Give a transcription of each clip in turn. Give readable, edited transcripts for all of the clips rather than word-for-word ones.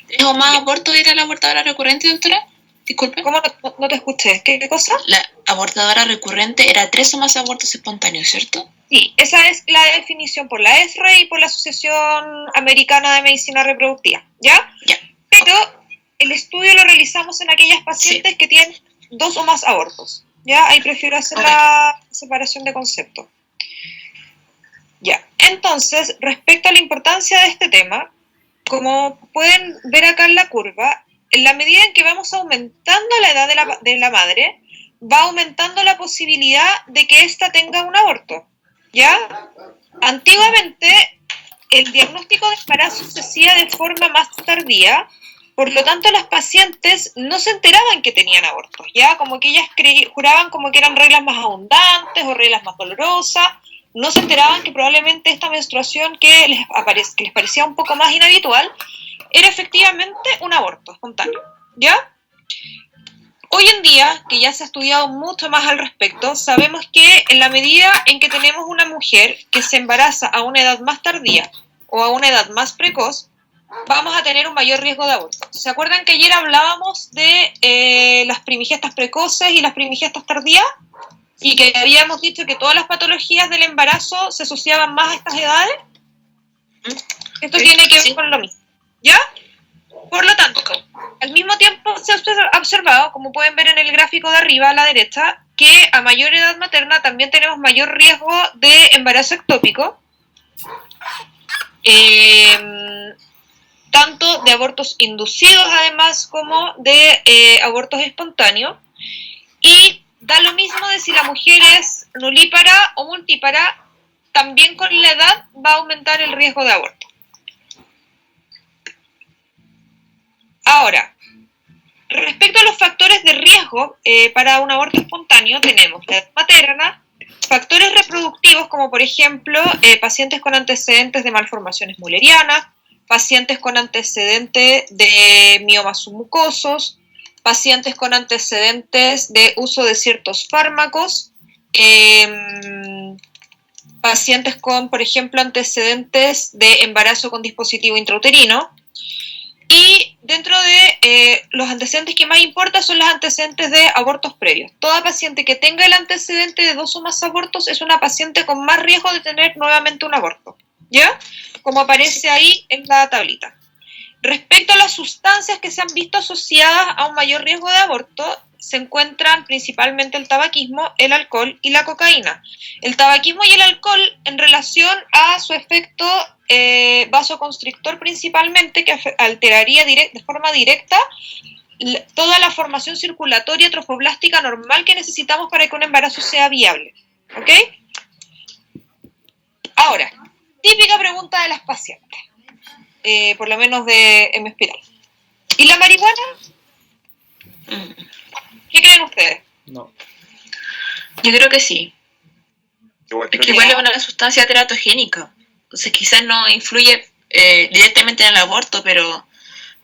¿3 o más abortos era la abortadora recurrente, doctora? Disculpe. ¿Cómo no te escuché? ¿Qué cosa? La abortadora recurrente era 3 o más abortos espontáneos, ¿cierto? Sí, esa es la definición por la ESRE y por la Asociación Americana de Medicina Reproductiva, ¿ya? Ya. Pero el estudio lo realizamos en aquellas pacientes que tienen 2 o más abortos, ¿ya? Ahí prefiero hacer la separación de conceptos. Ya, entonces, respecto a la importancia de este tema, como pueden ver acá en la curva, en la medida en que vamos aumentando la edad de la madre, va aumentando la posibilidad de que ésta tenga un aborto, ¿ya? Antiguamente, el diagnóstico de embarazo se hacía de forma más tardía, por lo tanto las pacientes no se enteraban que tenían abortos, ¿ya? Como que ellas juraban como que eran reglas más abundantes o reglas más dolorosas, no se enteraban que probablemente esta menstruación que les parecía un poco más inhabitual era efectivamente un aborto espontáneo, ¿ya? Hoy en día, que ya se ha estudiado mucho más al respecto, sabemos que en la medida en que tenemos una mujer que se embaraza a una edad más tardía o a una edad más precoz, vamos a tener un mayor riesgo de aborto. ¿Se acuerdan que ayer hablábamos de las primigestas precoces y las primigestas tardías? Y que habíamos dicho que todas las patologías del embarazo se asociaban más a estas edades. Esto tiene que ver con lo mismo, ¿ya? Por lo tanto, al mismo tiempo se ha observado, como pueden ver en el gráfico de arriba a la derecha, que a mayor edad materna también tenemos mayor riesgo de embarazo ectópico, tanto de abortos inducidos además como de abortos espontáneos, y da lo mismo de si la mujer es nulípara o multípara, también con la edad va a aumentar el riesgo de aborto. Ahora, respecto a los factores de riesgo para un aborto espontáneo, tenemos la edad materna, factores reproductivos como por ejemplo pacientes con antecedentes de malformaciones mullerianas, pacientes con antecedentes de miomas submucosos, pacientes con antecedentes de uso de ciertos fármacos, pacientes con, por ejemplo, antecedentes de embarazo con dispositivo intrauterino, y dentro de los antecedentes que más importan son los antecedentes de abortos previos. Toda paciente que tenga el antecedente de 2 o más abortos es una paciente con más riesgo de tener nuevamente un aborto, ¿ya? Como aparece ahí en la tablita. Respecto a las sustancias que se han visto asociadas a un mayor riesgo de aborto, se encuentran principalmente el tabaquismo, el alcohol y la cocaína. El tabaquismo y el alcohol en relación a su efecto vasoconstrictor principalmente, que alteraría de forma directa toda la formación circulatoria trofoblástica normal que necesitamos para que un embarazo sea viable. ¿Ok? Ahora, típica pregunta de las pacientes. Por lo menos de M-espiral. ¿Y la marihuana? ¿Qué creen ustedes? No. Yo creo que sí. Es que igual es una sustancia teratogénica. Entonces quizás no influye directamente en el aborto, pero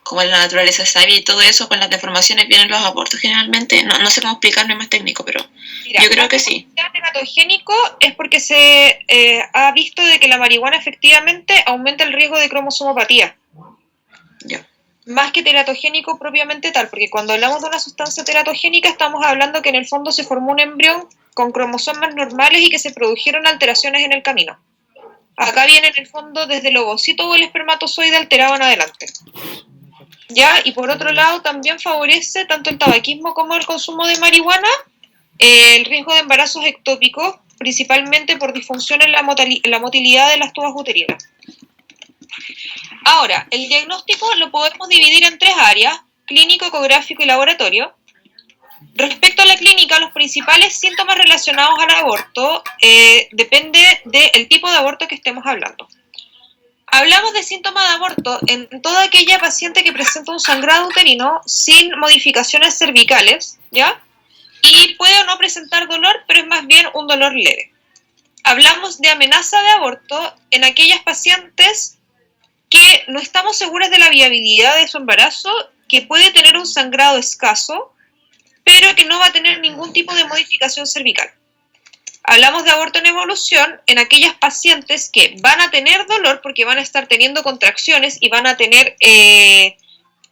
como la naturaleza sabia y todo eso, con las deformaciones vienen los abortos generalmente. No sé cómo explicarlo, es más técnico, pero mira, yo creo que sí. El teratogénico es porque se ha visto de que la marihuana efectivamente aumenta el riesgo de cromosomopatía. Ya. Más que teratogénico propiamente tal, porque cuando hablamos de una sustancia teratogénica estamos hablando que en el fondo se formó un embrión con cromosomas normales y que se produjeron alteraciones en el camino. Acá viene en el fondo desde el ovocito o el espermatozoide alterado en adelante. ¿Ya? Y por otro lado también favorece tanto el tabaquismo como el consumo de marihuana el riesgo de embarazos ectópicos, principalmente por disfunción en la motilidad de las tubas uterinas. Ahora, el diagnóstico lo podemos dividir en 3 áreas: clínico, ecográfico y laboratorio. Respecto a la clínica, los principales síntomas relacionados al aborto depende del tipo de aborto que estemos hablando. Hablamos de síntomas de aborto en toda aquella paciente que presenta un sangrado uterino sin modificaciones cervicales, ¿ya? Y puede o no presentar dolor, pero es más bien un dolor leve. Hablamos de amenaza de aborto en aquellas pacientes que no estamos seguras de la viabilidad de su embarazo, que puede tener un sangrado escaso, pero que no va a tener ningún tipo de modificación cervical. Hablamos de aborto en evolución en aquellas pacientes que van a tener dolor porque van a estar teniendo contracciones y van a tener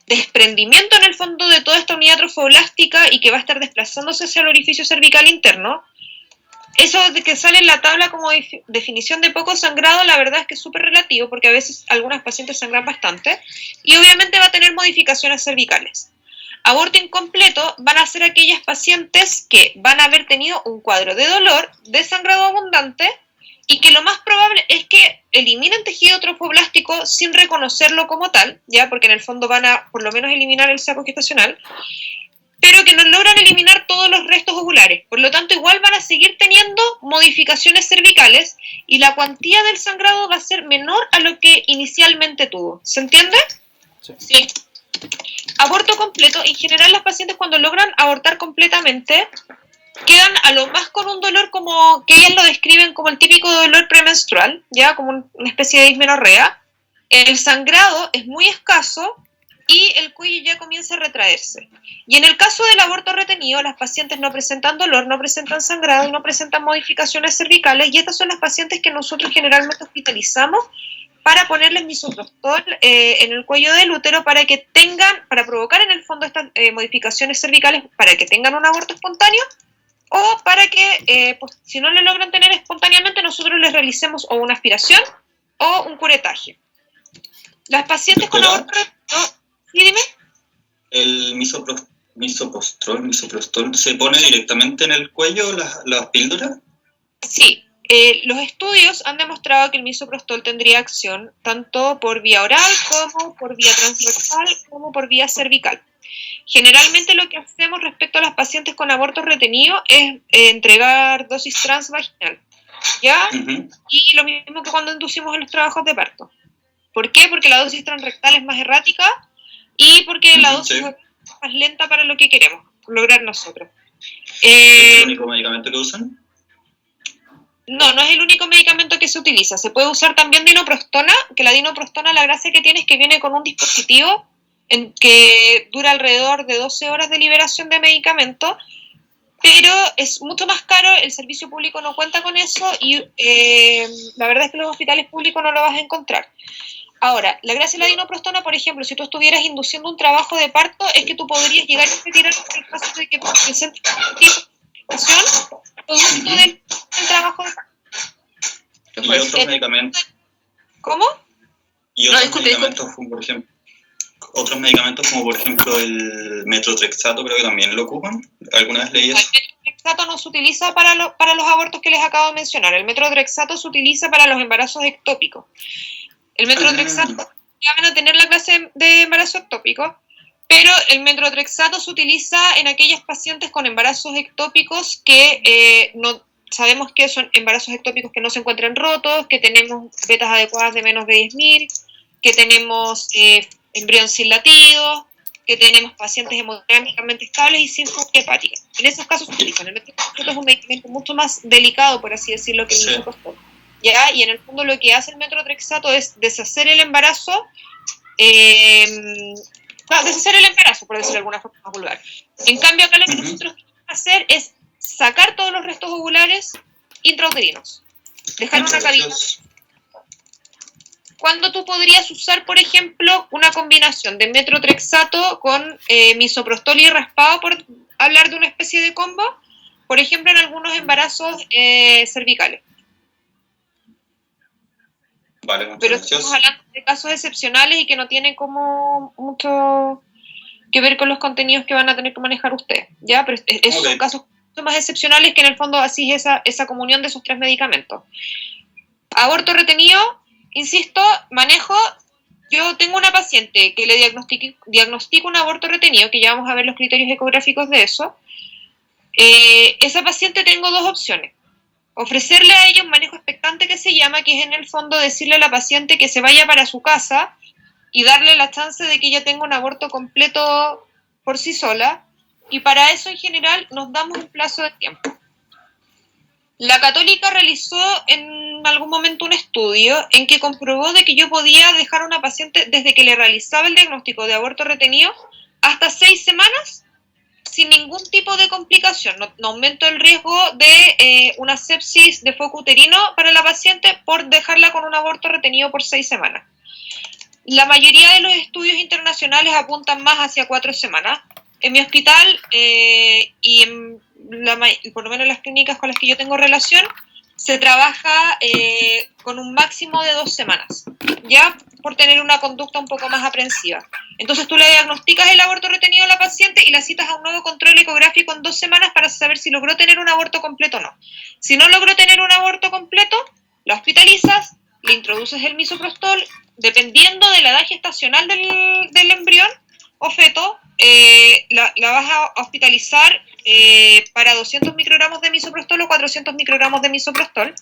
desprendimiento en el fondo de toda esta unidad trofoblástica y que va a estar desplazándose hacia el orificio cervical interno. Eso de que sale en la tabla como definición de poco sangrado, la verdad es que es súper relativo porque a veces algunas pacientes sangran bastante y obviamente va a tener modificaciones cervicales. Aborto incompleto van a ser aquellas pacientes que van a haber tenido un cuadro de dolor, de sangrado abundante y que lo más probable es que eliminen tejido trofoblástico sin reconocerlo como tal, ya porque en el fondo van a por lo menos eliminar el saco gestacional, pero que no logran eliminar todos los restos ovulares. Por lo tanto, igual van a seguir teniendo modificaciones cervicales y la cuantía del sangrado va a ser menor a lo que inicialmente tuvo. ¿Se entiende? Sí. Aborto completo. En general, las pacientes cuando logran abortar completamente quedan a lo más con un dolor como que ellas lo describen como el típico dolor premenstrual, ya como una especie de dismenorrea. El sangrado es muy escaso y el cuello ya comienza a retraerse. Y en el caso del aborto retenido, las pacientes no presentan dolor, no presentan sangrado y no presentan modificaciones cervicales, y estas son las pacientes que nosotros generalmente hospitalizamos para ponerles misoprostol en el cuello del útero para provocar en el fondo estas modificaciones cervicales, para que tengan un aborto espontáneo, o para que, pues, si no lo logran tener espontáneamente, nosotros les realicemos o una aspiración o un curetaje. Las pacientes con aborto retenido... ¿Sí, dime? ¿El misoprostol se pone directamente en el cuello, las píldoras? Sí, los estudios han demostrado que el misoprostol tendría acción tanto por vía oral como por vía transrectal como por vía cervical. Generalmente lo que hacemos respecto a las pacientes con aborto retenido es entregar dosis transvaginal, ¿ya? Uh-huh. Y lo mismo que cuando inducimos en los trabajos de parto. ¿Por qué? Porque la dosis transrectal es más errática y porque la dosis es más lenta para lo que queremos lograr nosotros. ¿Es el único medicamento que usan? No, no es el único medicamento que se utiliza. Se puede usar también dinoprostona, que la dinoprostona la gracia que tiene es que viene con un dispositivo que dura alrededor de 12 horas de liberación de medicamento, pero es mucho más caro, el servicio público no cuenta con eso y la verdad es que en los hospitales públicos no lo vas a encontrar. Ahora, la gracia de la dinoprostona, por ejemplo, si tú estuvieras induciendo un trabajo de parto, es que tú podrías llegar a retirar en el caso de que presentes complicación producto del trabajo de parto. ¿Y otros medicamentos? ¿Cómo? ¿Y otros medicamentos, como por ejemplo, el metotrexato, creo que también lo ocupan? ¿Alguna vez leí eso? El metotrexato no se utiliza para los abortos que les acabo de mencionar. El metotrexato se utiliza para los embarazos ectópicos. El metotrexato, ya van a tener la clase de embarazo ectópico, pero el metotrexato se utiliza en aquellas pacientes con embarazos ectópicos que no sabemos que son embarazos ectópicos que no se encuentran rotos, que tenemos betas adecuadas de menos de 10.000, que tenemos embrión sin latidos, que tenemos pacientes hemodinámicamente estables y sin función hepática. En esos casos se utilizan. El metotrexato es un medicamento mucho más delicado, por así decirlo, que el misoprostol. ¿Ya? Y en el fondo lo que hace el metotrexato es deshacer el embarazo, por decirlo de alguna forma más vulgar. En cambio, acá lo que nosotros queremos hacer es sacar todos los restos ovulares intrauterinos, dejar una cavidad. ¿Cuándo tú podrías usar, por ejemplo, una combinación de metotrexato con misoprostol y raspado, por hablar de una especie de combo? Por ejemplo, en algunos embarazos cervicales. Vale, pero estamos hablando de casos excepcionales y que no tienen como mucho que ver con los contenidos que van a tener que manejar ustedes, ¿ya? Pero esos son casos mucho más excepcionales que en el fondo así es esa comunión de esos tres medicamentos. Aborto retenido, insisto, manejo. Yo tengo una paciente que le diagnostico un aborto retenido, que ya vamos a ver los criterios ecográficos de eso. Esa paciente tengo dos opciones. Ofrecerle a ella un manejo expectante que se llama, que es en el fondo decirle a la paciente que se vaya para su casa y darle la chance de que ella tenga un aborto completo por sí sola, y para eso en general nos damos un plazo de tiempo. La Católica realizó en algún momento un estudio en que comprobó de que yo podía dejar a una paciente desde que le realizaba el diagnóstico de aborto retenido hasta 6 semanas sin ningún tipo de complicación. No aumento el riesgo de una sepsis de foco uterino para la paciente por dejarla con un aborto retenido por 6 semanas. La mayoría de los estudios internacionales apuntan más hacia 4 semanas. En mi hospital y por lo menos en las clínicas con las que yo tengo relación, se trabaja con un máximo de 2 semanas, ya por tener una conducta un poco más aprensiva. Entonces tú le diagnosticas el aborto retenido a la paciente y la citas a un nuevo control ecográfico en 2 semanas para saber si logró tener un aborto completo o no. Si no logró tener un aborto completo, la hospitalizas, le introduces el misoprostol, dependiendo de la edad gestacional del embrión o feto, la vas a hospitalizar para 200 microgramos de misoprostol o 400 microgramos de misoprostol.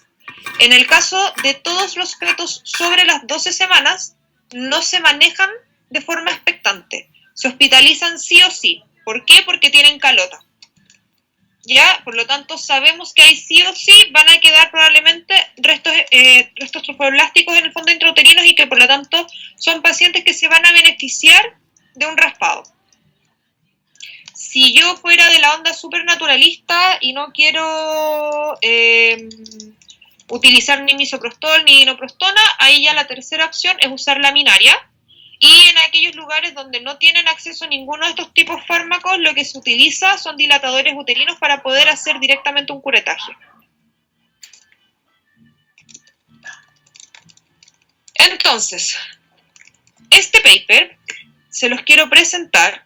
En el caso de todos los fetos sobre las 12 semanas, no se manejan de forma expectante. Se hospitalizan sí o sí. ¿Por qué? Porque tienen calota. ¿Ya? Por lo tanto, sabemos que ahí sí o sí van a quedar probablemente restos trofoblásticos en el fondo intrauterinos y que por lo tanto son pacientes que se van a beneficiar de un raspado. Si yo fuera de la onda supernaturalista y no quiero utilizar ni misoprostol ni inoprostona, ahí ya la tercera opción es usar laminaria. Y en aquellos lugares donde no tienen acceso a ninguno de estos tipos de fármacos, lo que se utiliza son dilatadores uterinos para poder hacer directamente un curetaje. Entonces, este paper se los quiero presentar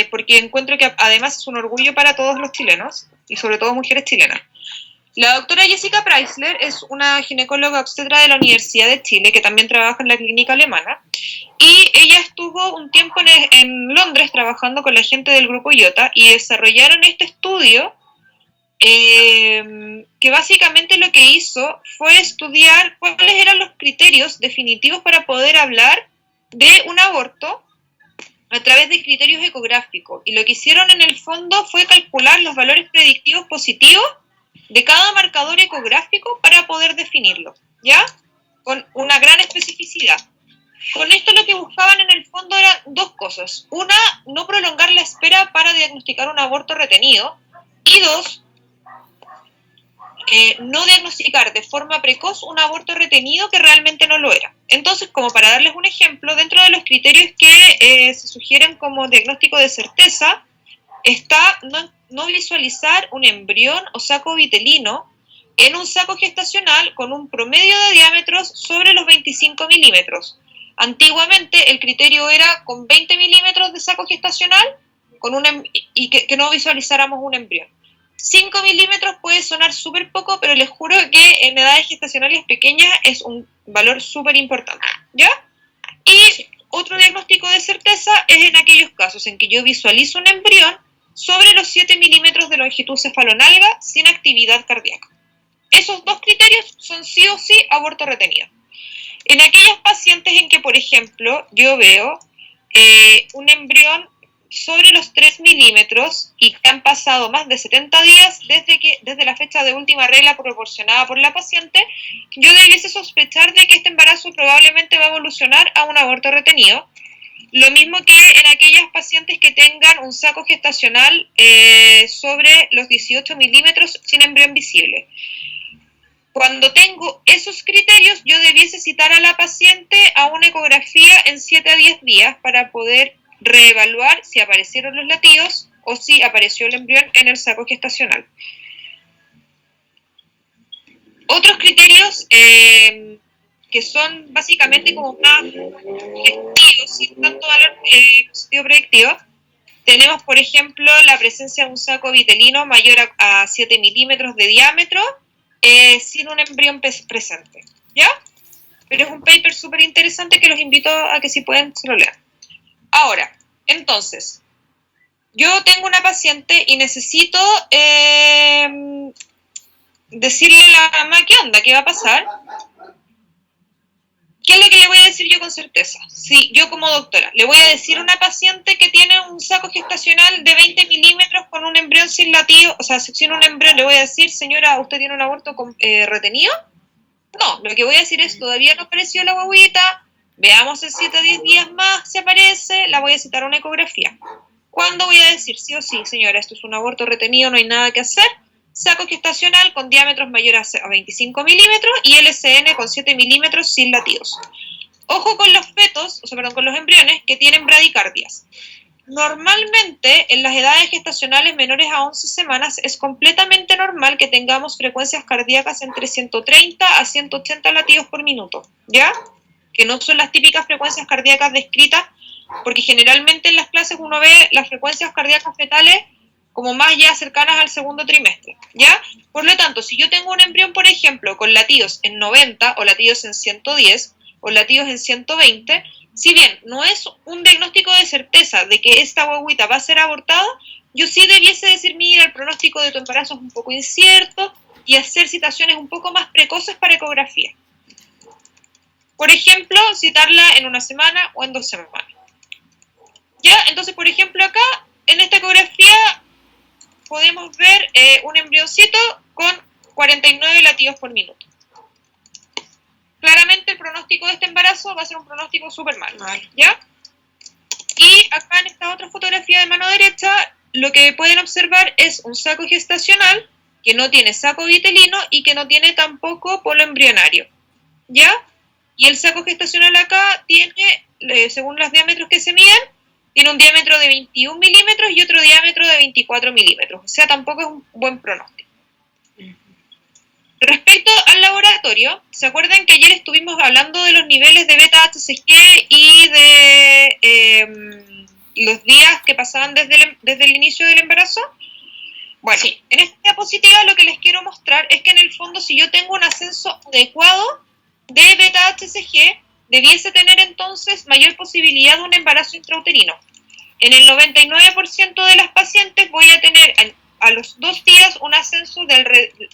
porque encuentro que además es un orgullo para todos los chilenos y sobre todo mujeres chilenas. La doctora Jessica Preisler es una ginecóloga obstetra de la Universidad de Chile que también trabaja en la clínica alemana y ella estuvo un tiempo en Londres trabajando con la gente del grupo IOTA y desarrollaron este estudio que básicamente lo que hizo fue estudiar cuáles eran los criterios definitivos para poder hablar de un aborto a través de criterios ecográficos. Y lo que hicieron en el fondo fue calcular los valores predictivos positivos de cada marcador ecográfico para poder definirlo, ¿ya? Con una gran especificidad. Con esto lo que buscaban en el fondo eran 2 cosas. Una, no prolongar la espera para diagnosticar un aborto retenido. Y 2, no diagnosticar de forma precoz un aborto retenido que realmente no lo era. Entonces, como para darles un ejemplo, dentro de los criterios que se sugieren como diagnóstico de certeza, está no visualizar un embrión o saco vitelino en un saco gestacional con un promedio de diámetros sobre los 25 milímetros. Antiguamente el criterio era con 20 milímetros de saco gestacional y que no visualizáramos un embrión. 5 milímetros puede sonar súper poco, pero les juro que en edades gestacionales pequeñas es un valor súper importante, ¿ya? Y otro diagnóstico de certeza es en aquellos casos en que yo visualizo un embrión sobre los 7 milímetros de longitud cefalonalga sin actividad cardíaca. Esos 2 criterios son sí o sí aborto retenido. En aquellos pacientes en que, por ejemplo, yo veo un embrión sobre los 3 milímetros y que han pasado más de 70 días desde la fecha de última regla proporcionada por la paciente, yo debiese sospechar de que este embarazo probablemente va a evolucionar a un aborto retenido. Lo mismo que en aquellas pacientes que tengan un saco gestacional sobre los 18 milímetros sin embrión visible. Cuando tengo esos criterios, yo debiese citar a la paciente a una ecografía en 7 a 10 días para poder reevaluar si aparecieron los latidos o si apareció el embrión en el saco gestacional. Otros criterios que son básicamente como más gestivos, sin tanto valor positivo predictivo, tenemos por ejemplo la presencia de un saco vitelino mayor a 7 milímetros de diámetro sin un embrión presente, ¿ya? Pero es un paper súper interesante que los invito a que si pueden se lo lean. Ahora, entonces, yo tengo una paciente y necesito decirle a la mamá qué onda, qué va a pasar. ¿Qué es lo que le voy a decir yo con certeza? Sí, yo como doctora, le voy a decir a una paciente que tiene un saco gestacional de 20 milímetros con un embrión sin latido, o sea, sin un embrión, le voy a decir, señora, ¿usted tiene un aborto retenido? No, lo que voy a decir es, todavía no apareció la guaguita, veamos en 7 a 10 días más si aparece, la voy a citar a una ecografía. ¿Cuándo voy a decir sí o sí, señora, esto es un aborto retenido, no hay nada que hacer? Saco gestacional con diámetros mayores a 25 milímetros y LCN con 7 milímetros sin latidos. Ojo con los fetos, con los embriones que tienen bradicardias. Normalmente, en las edades gestacionales menores a 11 semanas, es completamente normal que tengamos frecuencias cardíacas entre 130 a 180 latidos por minuto, ¿ya? Que no son las típicas frecuencias cardíacas descritas, porque generalmente en las clases uno ve las frecuencias cardíacas fetales como más ya cercanas al segundo trimestre, ¿ya? Por lo tanto, si yo tengo un embrión, por ejemplo, con latidos en 90 o latidos en 110 o latidos en 120, si bien no es un diagnóstico de certeza de que esta guaguita va a ser abortada, yo sí debiese decir, mira, el pronóstico de tu embarazo es un poco incierto y hacer citaciones un poco más precoces para ecografía. Por ejemplo, citarla en 1 semana o en 2 semanas. Ya, entonces, por ejemplo, acá, en esta ecografía, podemos ver un embrioncito con 49 latidos por minuto. Claramente el pronóstico de este embarazo va a ser un pronóstico súper malo, ¿ya? Y acá en esta otra fotografía de mano derecha, lo que pueden observar es un saco gestacional que no tiene saco vitelino y que no tiene tampoco polo embrionario, ¿ya? Y el saco gestacional acá tiene, según los diámetros que se miden, tiene un diámetro de 21 milímetros y otro diámetro de 24 milímetros. O sea, tampoco es un buen pronóstico. Respecto al laboratorio, ¿se acuerdan que ayer estuvimos hablando de los niveles de beta-HCG y de los días que pasaban desde el inicio del embarazo? Bueno, sí. En esta diapositiva lo que les quiero mostrar es que en el fondo, si yo tengo un ascenso adecuado de beta-HCG, debiese tener entonces mayor posibilidad de un embarazo intrauterino. En el 99% de las pacientes voy a tener a los 2 días un ascenso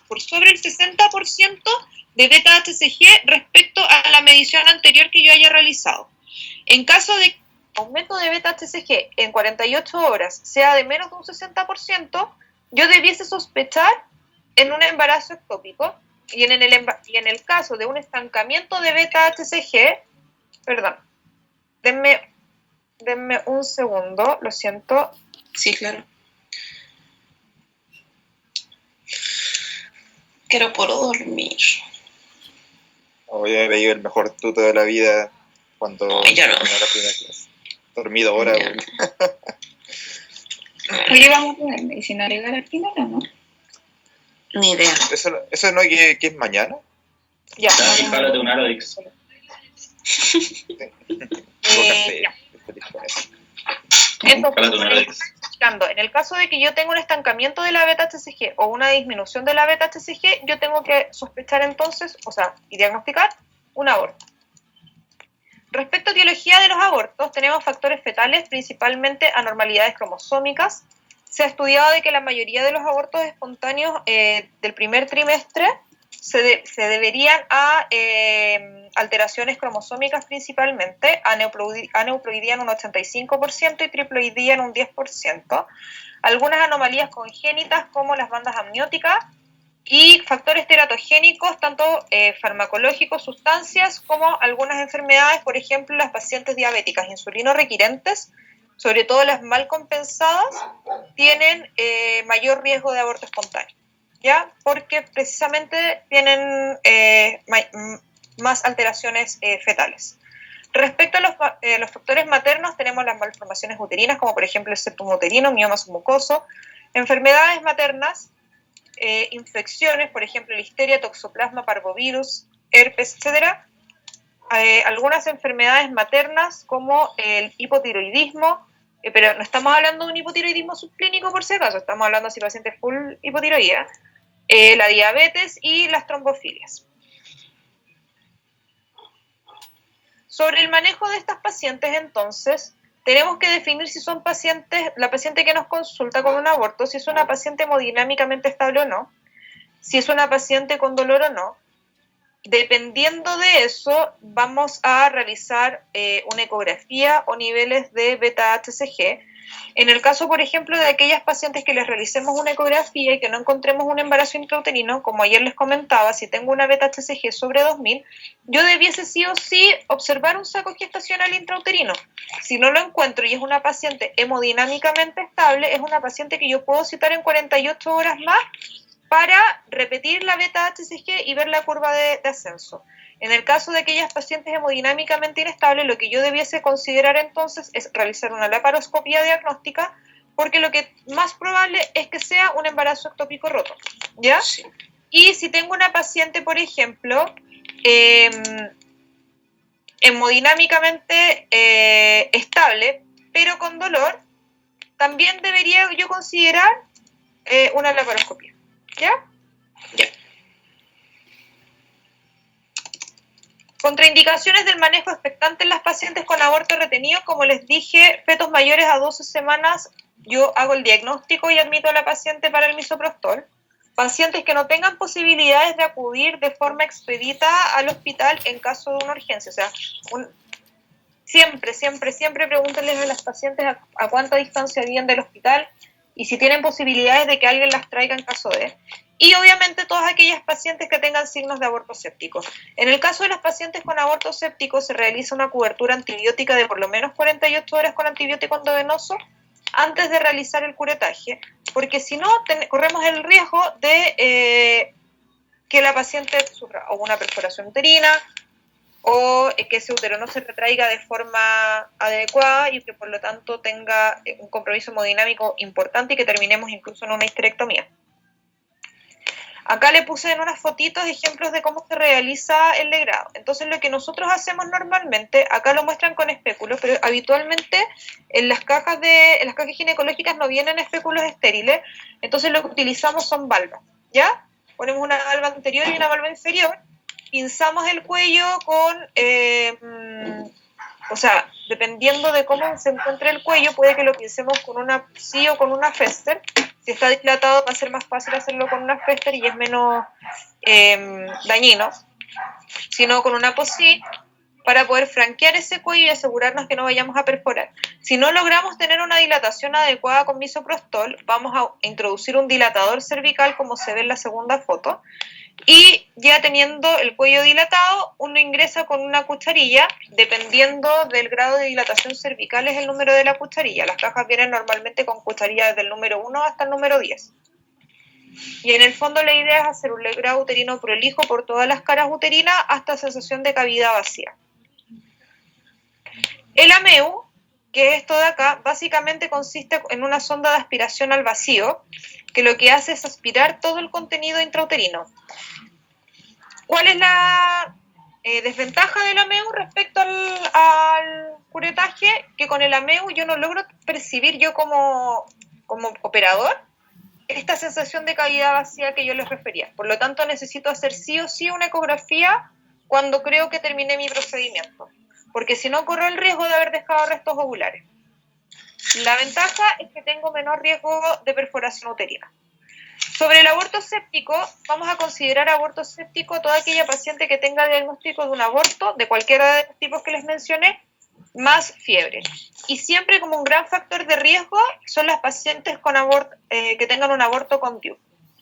por sobre el 60% de beta-HCG respecto a la medición anterior que yo haya realizado. En caso de aumento de beta-HCG en 48 horas sea de menos de un 60%, yo debiese sospechar en un embarazo ectópico. Y en el caso de un estancamiento de beta-HCG, perdón, denme un segundo, lo siento. Sí, claro. Quiero por dormir. Hoy he leído el mejor tuto de la vida cuando ya no. terminé la primera clase. Dormido ahora. Ya no. Oye, ¿vamos a poner medicina legal al final o no? Ni idea. ¿Eso no es que es mañana? Ya. Jálate un Arodix. Entonces, en el caso de que yo tenga un estancamiento de la beta-HCG o una disminución de la beta-HCG, yo tengo que sospechar entonces, y diagnosticar un aborto. Respecto a etiología de los abortos, tenemos factores fetales, principalmente anormalidades cromosómicas. Se ha estudiado de que la mayoría de los abortos espontáneos del primer trimestre se deberían a alteraciones cromosómicas principalmente, aneuploidía en un 85% y triploidía en un 10%, algunas anomalías congénitas como las bandas amnióticas y factores teratogénicos, tanto farmacológicos, sustancias, como algunas enfermedades, por ejemplo, las pacientes diabéticas insulino requirentes, sobre todo las mal compensadas, tienen mayor riesgo de aborto espontáneo, ¿ya? Porque precisamente tienen más alteraciones fetales. Respecto a los factores maternos, tenemos las malformaciones uterinas, como por ejemplo el septum uterino, mioma submucoso, enfermedades maternas, infecciones, por ejemplo, listeria, toxoplasma, parvovirus, herpes, etc. Algunas enfermedades maternas como el hipotiroidismo, pero no estamos hablando de un hipotiroidismo subclínico por si acaso, estamos hablando de pacientes full hipotiroidea, la diabetes y las trombofilias. Sobre el manejo de estas pacientes, entonces, tenemos que definir si son pacientes, la paciente que nos consulta con un aborto, si es una paciente hemodinámicamente estable o no, si es una paciente con dolor o no, dependiendo de eso, vamos a realizar una ecografía o niveles de beta-HCG. En el caso, por ejemplo, de aquellas pacientes que les realicemos una ecografía y que no encontremos un embarazo intrauterino, como ayer les comentaba, si tengo una beta-HCG sobre 2000, yo debiese sí o sí observar un saco gestacional intrauterino. Si no lo encuentro y es una paciente hemodinámicamente estable, es una paciente que yo puedo citar en 48 horas más para repetir la beta-HCG y ver la curva de ascenso. En el caso de aquellas pacientes hemodinámicamente inestables, lo que yo debiese considerar entonces es realizar una laparoscopia diagnóstica, porque lo que más probable es que sea un embarazo ectópico roto, ¿ya? Sí. Y si tengo una paciente, por ejemplo, hemodinámicamente estable, pero con dolor, también debería yo considerar una laparoscopia, ¿ya? Ya. Contraindicaciones del manejo expectante en las pacientes con aborto retenido. Como les dije, fetos mayores a 12 semanas, yo hago el diagnóstico y admito a la paciente para el misoprostol. Pacientes que no tengan posibilidades de acudir de forma expedita al hospital en caso de una urgencia. O sea, siempre pregúntenles a las pacientes a cuánta distancia viven del hospital y si tienen posibilidades de que alguien las traiga en caso de... Y obviamente todas aquellas pacientes que tengan signos de aborto séptico. En el caso de los pacientes con aborto séptico se realiza una cobertura antibiótica de por lo menos 48 horas con antibiótico endovenoso antes de realizar el curetaje, porque si no corremos el riesgo de que la paciente sufra o una perforación uterina o que ese útero no se retraiga de forma adecuada y que por lo tanto tenga un compromiso hemodinámico importante y que terminemos incluso en una histerectomía. Acá le puse en unas fotitos ejemplos de cómo se realiza el legrado. Entonces lo que nosotros hacemos normalmente, acá lo muestran con espéculos, pero habitualmente en las cajas ginecológicas no vienen espéculos estériles, entonces lo que utilizamos son valvas, ¿ya? Ponemos una valva anterior y una valva inferior, pinzamos el cuello con, o sea, dependiendo de cómo se encuentre el cuello, puede que lo pincemos con una PSI o con una Fester. Si está dilatado va a ser más fácil hacerlo con una Fester y es menos dañino, sino con una PSI para poder franquear ese cuello y asegurarnos que no vayamos a perforar. Si no logramos tener una dilatación adecuada con misoprostol, vamos a introducir un dilatador cervical como se ve en la segunda foto, y ya teniendo el cuello dilatado, uno ingresa con una cucharilla, dependiendo del grado de dilatación cervical es el número de la cucharilla. Las cajas vienen normalmente con cucharillas desde el número 1 hasta el número 10. Y en el fondo la idea es hacer un legrado uterino prolijo por todas las caras uterinas hasta sensación de cavidad vacía. El AMEU, que es esto de acá, básicamente consiste en una sonda de aspiración al vacío, que lo que hace es aspirar todo el contenido intrauterino. ¿Cuál es la desventaja del AMEU respecto al curetaje? Que con el AMEU yo no logro percibir yo como operador esta sensación de cavidad vacía que yo les refería. Por lo tanto, necesito hacer sí o sí una ecografía cuando creo que terminé mi procedimiento, porque si no corro el riesgo de haber dejado restos ovulares. La ventaja es que tengo menor riesgo de perforación uterina. Sobre el aborto séptico, vamos a considerar aborto séptico toda aquella paciente que tenga diagnóstico de un aborto, de cualquiera de los tipos que les mencioné, más fiebre. Y siempre como un gran factor de riesgo son las pacientes con aborto, que tengan un aborto con DIU.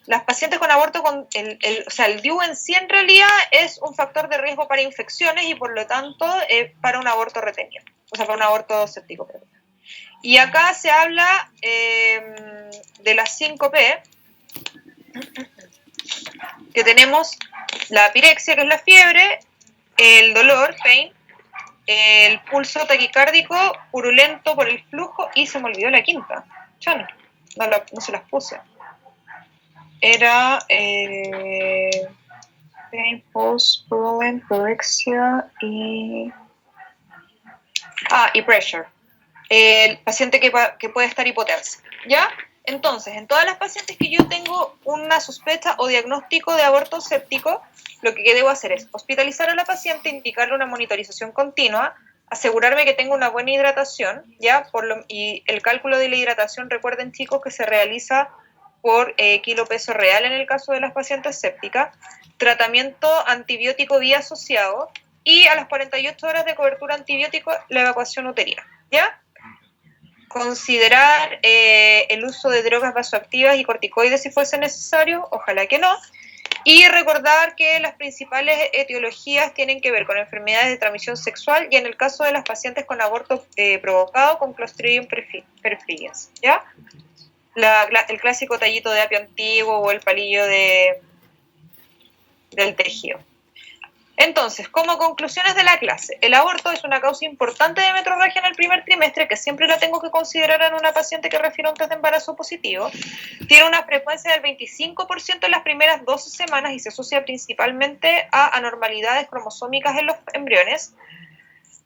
Las pacientes con aborto con el DIU en sí en realidad es un factor de riesgo para infecciones y por lo tanto para un aborto retenido, o sea, para un aborto séptico. Perdón. Y acá se habla de las 5P, que tenemos la pirexia, que es la fiebre, el dolor, pain, el pulso taquicárdico purulento por el flujo, y se me olvidó la quinta, no se las puse. Era pain, pulse, purulent, pirexia y pressure. El paciente que puede estar hipotenso, ¿ya? Entonces, en todas las pacientes que yo tengo una sospecha o diagnóstico de aborto séptico, lo que debo hacer es hospitalizar a la paciente, indicarle una monitorización continua, asegurarme que tenga una buena hidratación, ¿ya? Y el cálculo de la hidratación, recuerden chicos, que se realiza por kilo peso real en el caso de las pacientes sépticas. tratamiento antibiótico vía asociado, y a las 48 horas de cobertura antibiótico, la evacuación uterina, ¿ya? Considerar el uso de drogas vasoactivas y corticoides si fuese necesario, ojalá que no, y recordar que las principales etiologías tienen que ver con enfermedades de transmisión sexual y en el caso de las pacientes con aborto provocado con Clostridium perfringens, ¿ya? El clásico tallito de apio antiguo o el palillo del tejido. Entonces, como conclusiones de la clase, el aborto es una causa importante de metrorragia en el primer trimestre, que siempre la tengo que considerar en una paciente que refiere un test de embarazo positivo. Tiene una frecuencia del 25% en las primeras 12 semanas y se asocia principalmente a anormalidades cromosómicas en los embriones.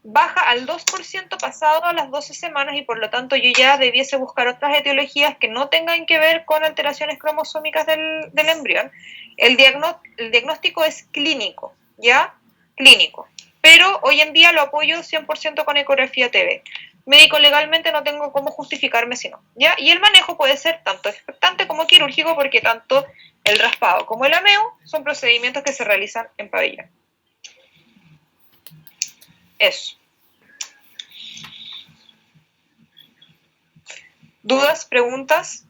Baja al 2% pasado a las 12 semanas y por lo tanto yo ya debiese buscar otras etiologías que no tengan que ver con alteraciones cromosómicas del embrión. El diagnóstico es clínico, ¿ya? Clínico. Pero hoy en día lo apoyo 100% con ecografía TB. Médico legalmente no tengo cómo justificarme si no, ¿ya? Y el manejo puede ser tanto expectante como quirúrgico porque tanto el raspado como el ameo son procedimientos que se realizan en pabellón. Eso. ¿Dudas? ¿Preguntas?